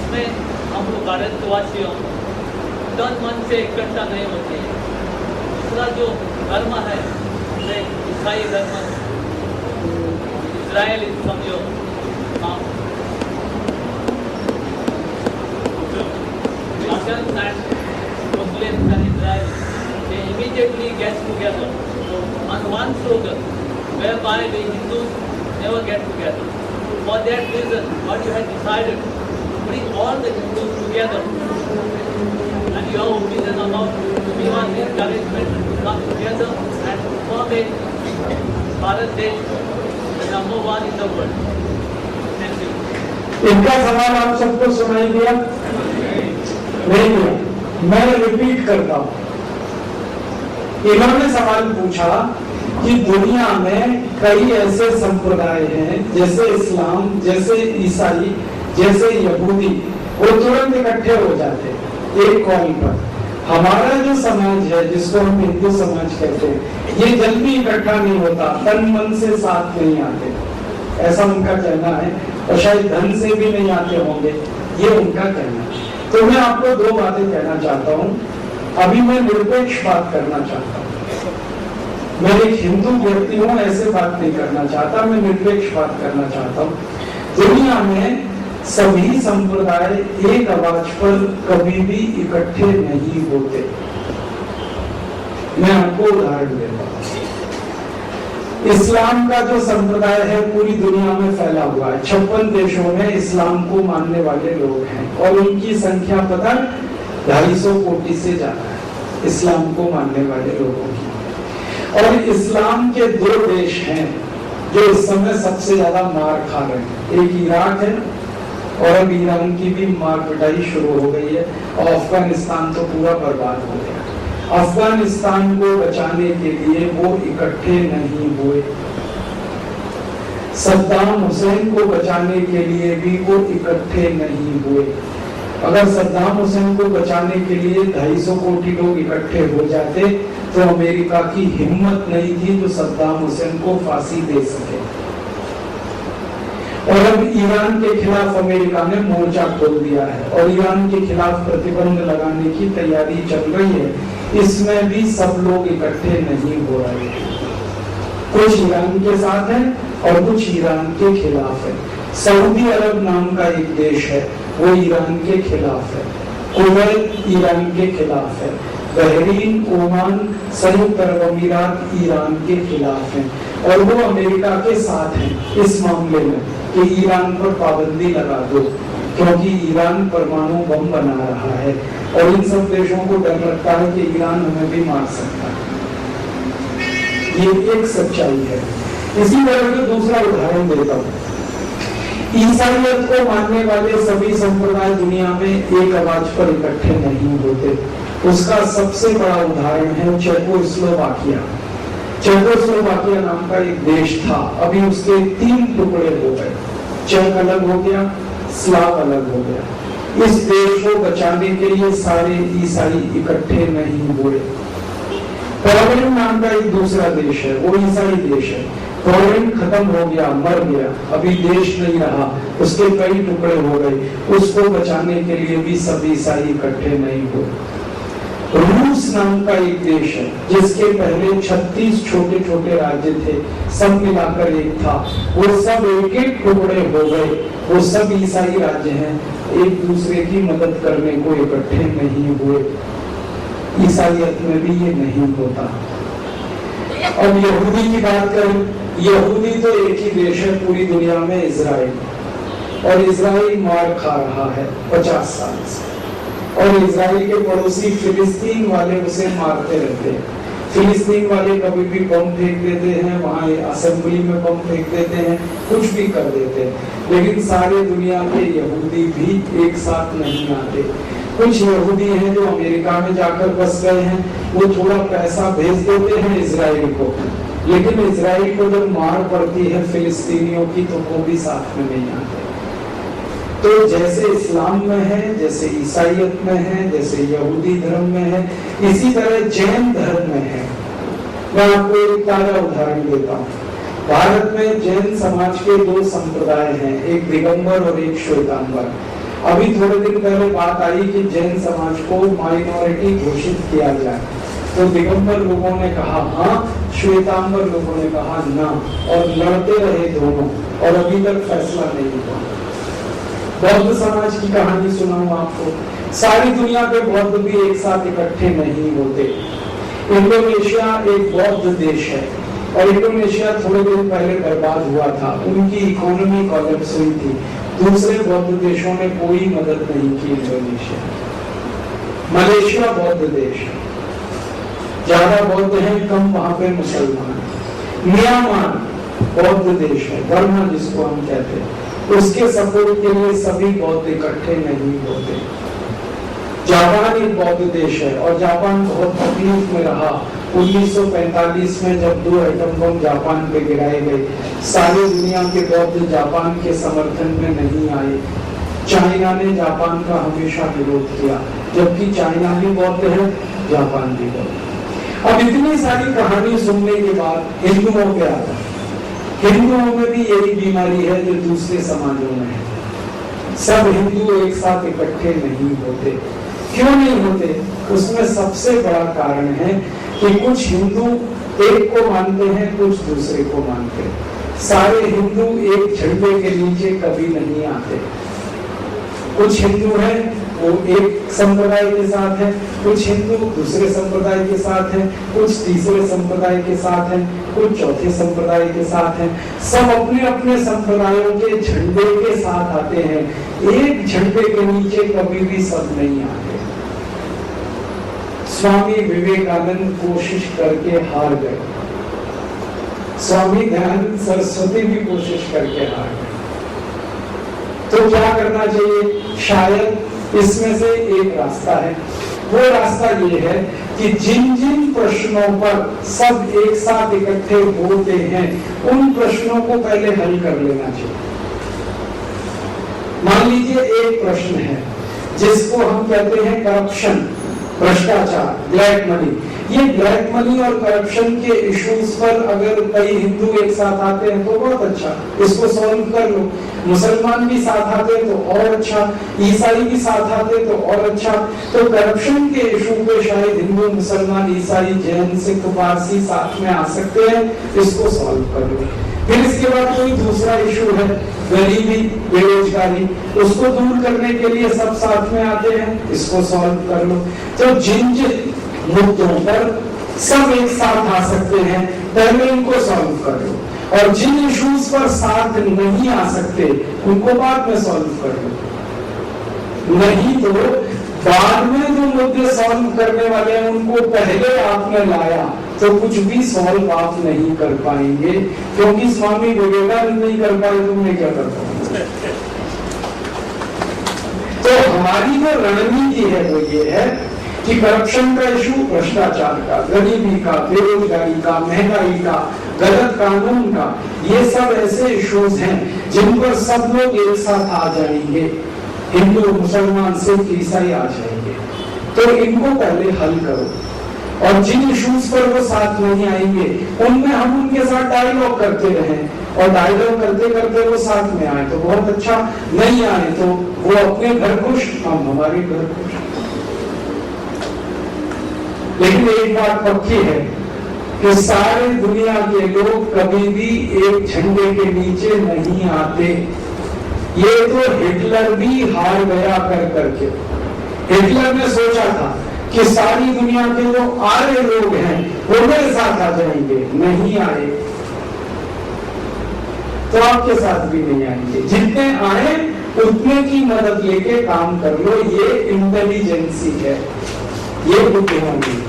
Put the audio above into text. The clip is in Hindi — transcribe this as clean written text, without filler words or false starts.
इसमें हम लोग भारतवासियों तन मन से इकट्ठा नहीं होते हैं। दूसरा जो धर्म है, ईसाई धर्म, इजराइल समझो, Christians and Muslims and Israel, they immediately get together on one slogan, whereby the Hindus never get together. For that reason, what you have decided to bring all the Hindus together, and your opinion about giving us the encouragement to come together and to form a Bharat Desh, the number one in the world. Thank you. इनका सवाल आप सबको सुनाई दिया? नहीं दिया। मैं रिपीट करता हूं। इन्होंने सवाल पूछा कि दुनिया में कई ऐसे संप्रदाय हैं, जैसे इस्लाम, जैसे ईसाई, जैसे यहूदी, वो तुरंत इकट्ठे हो जाते एक कॉल पर। हमारा जो समाज है, जिसको हम हिंदू समाज कहते हैं, ये जल्दी इकट्ठा नहीं होता, तन मन से साथ नहीं आते, ऐसा उनका कहना है। और शायद धन से भी नहीं आते होंगे, ये उनका कहना है। तो मैं आपको दो बातें कहना चाहता हूं। अभी मैं निरपेक्ष बात करना चाहता हूं। मैं एक हिंदू व्यक्ति हूं, ऐसे बात नहीं करना चाहता, मैं निरपेक्ष बात करना चाहता हूं। दुनिया में सभी संप्रदाय एक आवाज पर कभी भी इकट्ठे नहीं होते। मैं आपको उदाहरण देता हूं। इस्लाम का जो संप्रदाय है पूरी दुनिया में फैला हुआ है। 56 देशों में इस्लाम को मानने वाले लोग हैं और उनकी संख्या पता 250 कोटि से ज्यादा है इस्लाम को मानने वाले लोगों की। और इस्लाम के दो देश हैं जो इस समय सबसे ज्यादा मार खा रहे हैं। एक इराक है और अब ईरान की भी मार पिटाई शुरू हो गई है और अफगानिस्तान तो पूरा बर्बाद हो गया। अफगानिस्तान को बचाने के लिए वो इकट्ठे नहीं हुए। सद्दाम हुसैन को बचाने के लिए भी वो इकट्ठे नहीं हुए। अगर सद्दाम हुसैन को बचाने के लिए 250 कोटि लोग इकट्ठे हो जाते तो अमेरिका की हिम्मत नहीं थी जो सद्दाम हुसैन को फांसी दे सके। और अब ईरान के खिलाफ अमेरिका ने मोर्चा खोल दिया है और ईरान के खिलाफ प्रतिबंध लगाने की तैयारी चल रही है। इसमें भी सब लोग इकट्ठे नहीं हो रहे। कुछ ईरान के साथ है और कुछ ईरान के खिलाफ है। सऊदी अरब नाम का एक देश है, वो ईरान के खिलाफ है। कुवैत ईरान के खिलाफ है। बहरीन, ओमान, संयुक्त अरब अमीरात ईरान के खिलाफ हैं और वो अमेरिका के साथ हैं इस मामले में कि ईरान पर पाबंदी लगा दो, क्योंकि ईरान परमाणु बम बना रहा है और इन सब देशों को डर लगता है कि ईरान हमें भी मार सकता है। ये एक सच्चाई है। इसी तरह से दूसरा उदाहरण देता हूँ। ईसाइयत को मानने वाले सभी संप्रदाय दुनिया में एक आवाज पर इकट्ठे नहीं होते। उसका सबसे बड़ा उदाहरण है चेकोस्लोवाकिया। चेकोस्लोवाकिया नाम का एक देश था, अभी उसके 3 टुकड़े हो गए। चेक अलग हो गया, स्लाव अलग हो गया। इस देश को बचाने के लिए सारे ईसाई इकट्ठे नहीं हुए। पोलैंड नाम का एक दूसरा देश है, वो ईसाई देश है। पोलैंड खत्म हो गया, मर गया, अभी देश नहीं रहा, उसके कई टुकड़े हो गए। उसको बचाने के लिए भी सब ईसाई इकट्ठे नहीं हुए। रूस नाम का एक देश है जिसके पहले 36 छोटे छोटे राज्य थे, सब मिलाकर एक था। वो सब एक एक टुकड़े हो गए। वो सब ईसाई राज्य हैं, एक दूसरे की मदद करने को इकट्ठे नहीं हुए। ईसाइयत में भी ये नहीं होता। अब यहूदी की बात करें, यहूदी तो एक ही देश है पूरी दुनिया में, इजराइल। और इजराइल मार खा रहा है 50 साल से और इजराइल के पड़ोसी फिलिस्तीन वाले उसे मारते रहते हैं। फिलिस्तीन वाले कभी भी बम फेंक देते हैं, वहाँ असेंबली में बम फेंक देते हैं, कुछ भी कर देते हैं। लेकिन सारे दुनिया के यहूदी भी एक साथ नहीं आते। कुछ यहूदी हैं जो अमेरिका में जाकर बस गए हैं, वो थोड़ा पैसा भेज देते हैं इजराइल को, लेकिन इजराइल को जब मार पड़ती है फिलिस्तीनियों की तो वो भी साथ में नहीं आते। तो जैसे इस्लाम में है, जैसे ईसाइयत में है, जैसे यहूदी धर्म में है, इसी तरह जैन धर्म में है। मैं आपको एक ताजा उदाहरण देता हूँ। भारत में जैन समाज के 2 संप्रदाय हैं, एक दिगंबर और एक श्वेतांबर। अभी थोड़े दिन पहले बात आई कि जैन समाज को माइनॉरिटी घोषित किया जाए, तो दिगंबर लोगों ने कहा हाँ, श्वेतांबर लोगों ने कहा ना, और लड़ते रहे दोनों, और अभी तक फैसला नहीं हुआ। बौद्ध समाज की कहानी सुनाऊं आपको। सारी दुनिया के बौद्ध भी एक साथ इकट्ठे नहीं होते। इंडोनेशिया एक बौद्ध देश है, और इंडोनेशिया थोड़े दिन पहले बर्बाद हुआ था, उनकी इकोनॉमी कोलैप्स हुई थी। दूसरे बौद्ध देशों ने कोई मदद नहीं की इंडोनेशिया। मलेशिया बौद्ध देश है, ज्यादा बौद्ध हैं, कम वहां पे मुसलमान। म्यांमार बौद्ध देश है, बर्मा जिसको हम कहते हैं, उसके सपोर्ट के लिए सभी बौद्ध इकट्ठे नहीं होते। जापान एक बौद्ध देश है, और जापान बहुत तकलीफ में रहा। 1945 में जब 2 एटम बम जापान पे गिराए गए, सारी दुनिया के बौद्ध जापान के समर्थन में नहीं आए। चाइना ने जापान का हमेशा विरोध किया, जबकि चाइना भी बौद्ध है, जापान भी बौद्ध। अब इतनी सारी कहानी सुनने के बाद हिंदुओं पे आता है। हिंदुओं में भी यही बीमारी है जो दूसरे समाजों में है। सब हिंदू एक साथ इकट्ठे नहीं होते। क्यों नहीं होते? उसमें सबसे बड़ा कारण है कि कुछ हिंदू एक को मानते हैं, कुछ दूसरे को मानते हैं। सारे हिंदू एक झंडे के नीचे कभी नहीं आते। कुछ हिंदू हैं वो एक संप्रदाय के साथ हैं, कुछ हिंदू दूसरे संप्रदाय के साथ हैं, कुछ तीसरे संप्रदाय के साथ हैं, कुछ चौथे संप्रदाय के साथ हैं। सब अपने अपने संप्रदायों के झंडे के साथ आते हैं। एक झंडे के नीचे कभी भी सब नहीं आते। स्वामी विवेकानंद कोशिश करके हार गए, स्वामी दयानंद सरस्वती भी कोशिश करके हार गए। तो क्या करना चाहिए? शायद इसमें से एक रास्ता है। वो रास्ता ये है कि जिन जिन प्रश्नों पर सब एक साथ इकट्ठे होते हैं, उन प्रश्नों को पहले हल कर लेना चाहिए। मान लीजिए एक प्रश्न है जिसको हम कहते हैं करप्शन, भ्रष्टाचार, ब्लैक मनी। ये ब्लैक मनी और करप्शन के इश्यूज पर अगर कई हिंदू एक साथ आते हैं तो बहुत अच्छा, इसको सॉल्व कर लो। मुसलमान भी साथ आते तो और अच्छा, ईसाई भी साथ आते तो और अच्छा। तो करप्शन के इशू पे शायद हिंदू, मुसलमान, ईसाई, जैन, सिख, पारसी साथ में आ सकते हैं, इसको सॉल्व कर लो। फिर इसके बाद कोई दूसरा इशू है, गरीबी, बेरोजगारी, उसको दूर करने के लिए सब साथ में आते हैं, इसको सॉल्व कर लो। तो जिन जिन मुद्दों पर सब एक साथ आ सकते हैं, पहले इनको सॉल्व कर लो, और जिन इश्यूज पर साथ नहीं आ सकते उनको बाद में सॉल्व कर लो। नहीं तो बाद में जो मुद्दे सॉल्व करने वाले हैं उनको पहले आपने लाया तो कुछ भी सॉल्व आप नहीं कर पाएंगे, क्योंकि स्वामी विवेकानंद नहीं कर पाए, तुमने क्या कर पाओगे? तो हमारी जो रणनीति है वो ये है कि करप्शन का इशू, भ्रष्टाचार का, गरीबी का, बेरोजगारी का, महंगाई का, गलत कानून का, ये सब ऐसे इश्यूज हैं जिन पर सब लोग एक साथ आ जाएंगे। हिंदू, मुसलमान, सिख, ईसाई आ जाएंगे। तो इनको पहले हल करो, और जिन इश्यूज पर वो साथ नहीं आएंगे उनमें हम उनके साथ डायलॉग करते रहें, और डायलॉग करते करते वो साथ में आए तो बहुत अच्छा, नहीं आए तो वो अपने घर खुश, हम हमारे घर खुश। लेकिन एक बात पक्की है कि सारे दुनिया के लोग कभी भी एक झंडे के नीचे नहीं आते। ये तो हिटलर भी हार गया कर करके। हिटलर ने सोचा था कि सारी दुनिया के जो आर्य लोग हैं वो मेरे साथ आ जाएंगे, नहीं आए। तो आपके साथ भी नहीं आएंगे। जितने आए उतने की मदद लेके काम कर लो, ये इंटेलिजेंसी है, ये बुद्धिमानी है।